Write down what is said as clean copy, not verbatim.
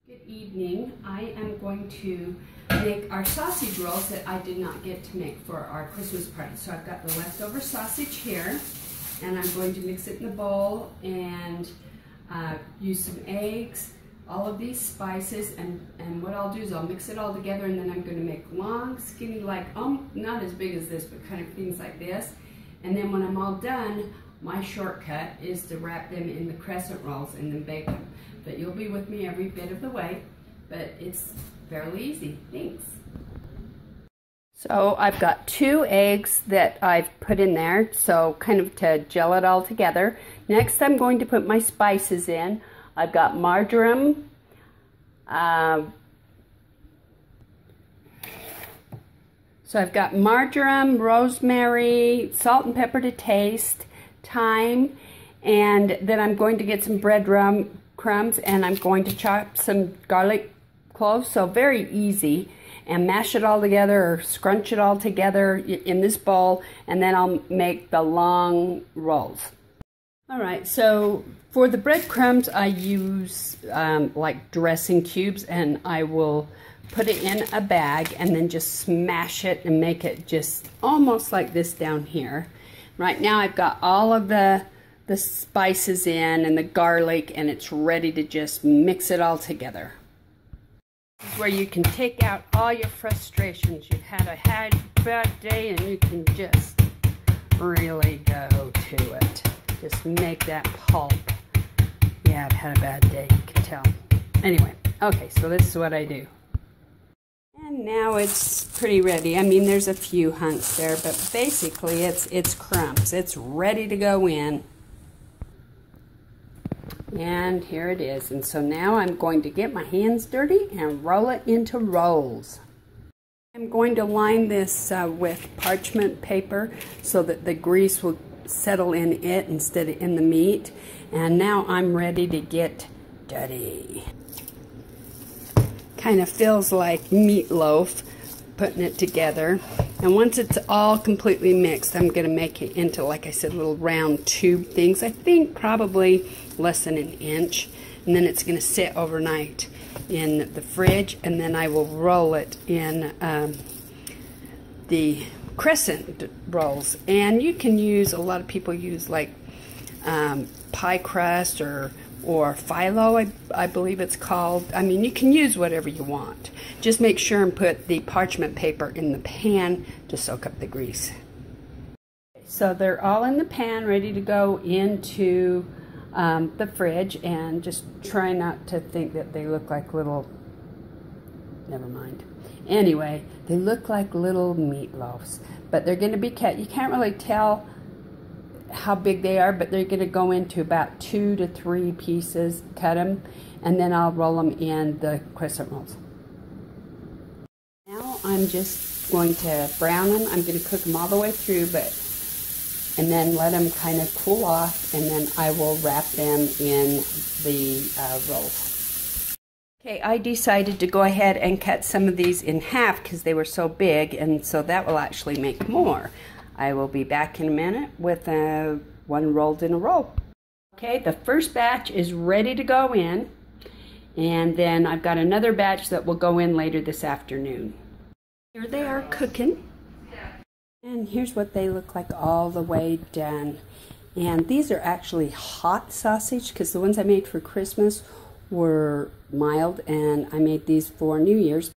Good evening. I am going to make our sausage rolls that I did not get to make for our Christmas party. So I've got the leftover sausage here, and I'm going to mix it in a bowl and use some eggs, all of these spices, and what I'll do is I'll mix it all together, and then I'm going to make long, skinny, like, not as big as this, but kind of things like this. And then when I'm all done, my shortcut is to wrap them in the crescent rolls and then bake them. But you'll be with me every bit of the way, but it's fairly easy. Thanks. So I've got 2 eggs that I've put in there, so kind of to gel it all together. Next I'm going to put my spices in. I've got marjoram, so I've got marjoram, rosemary, salt and pepper to taste, thyme, and then I'm going to get some bread crumbs, and I'm going to chop some garlic cloves, so very easy, and mash it all together or scrunch it all together in this bowl, and then I'll make the long rolls. Alright, so for the breadcrumbs I use like dressing cubes, and I will put it in a bag and then just smash it and make it just almost like this down here. Right now I've got all of the spices in and the garlic, and it's ready to just mix it all together. This is where you can take out all your frustrations. You've had a bad day and you can just really go to it. Just make that pulp. Yeah, I've had a bad day, you can tell. Anyway, okay, so this is what I do. And now it's pretty ready. I mean, there's a few hunks there, but basically it's crumbs. It's ready to go in. And here it is. And so now I'm going to get my hands dirty and roll it into rolls. I'm going to line this with parchment paper so that the grease will settle in it instead of in the meat. And now I'm ready to get dirty. Kind of feels like meatloaf, putting it together. And once it's all completely mixed, I'm going to make it into, like I said, little round tube things. I think probably less than an inch. And then it's going to sit overnight in the fridge, and then I will roll it in the crescent rolls. And you can use, a lot of people use like pie crust or phyllo, I believe it's called. I mean, you can use whatever you want. Just make sure and put the parchment paper in the pan to soak up the grease. So they're all in the pan, ready to go into the fridge, and just try not to think that they look like little, never mind. Anyway, they look like little meatloaves, but they're going to be cut. You can't really tell how big they are, but they're going to go into about 2 to 3 pieces. Cut them, and then I'll roll them in the crescent rolls. Now I'm just going to brown them. I'm going to cook them all the way through, and then let them kind of cool off, and then I will wrap them in the rolls. Okay, I decided to go ahead and cut some of these in half because they were so big, and so that will actually make more. I will be back in a minute with one rolled in a roll. Okay, the first batch is ready to go in, and then I've got another batch that will go in later this afternoon. Here they are cooking, and here's what they look like all the way done. And these are actually hot sausage, because the ones I made for Christmas were mild, and I made these for New Year's.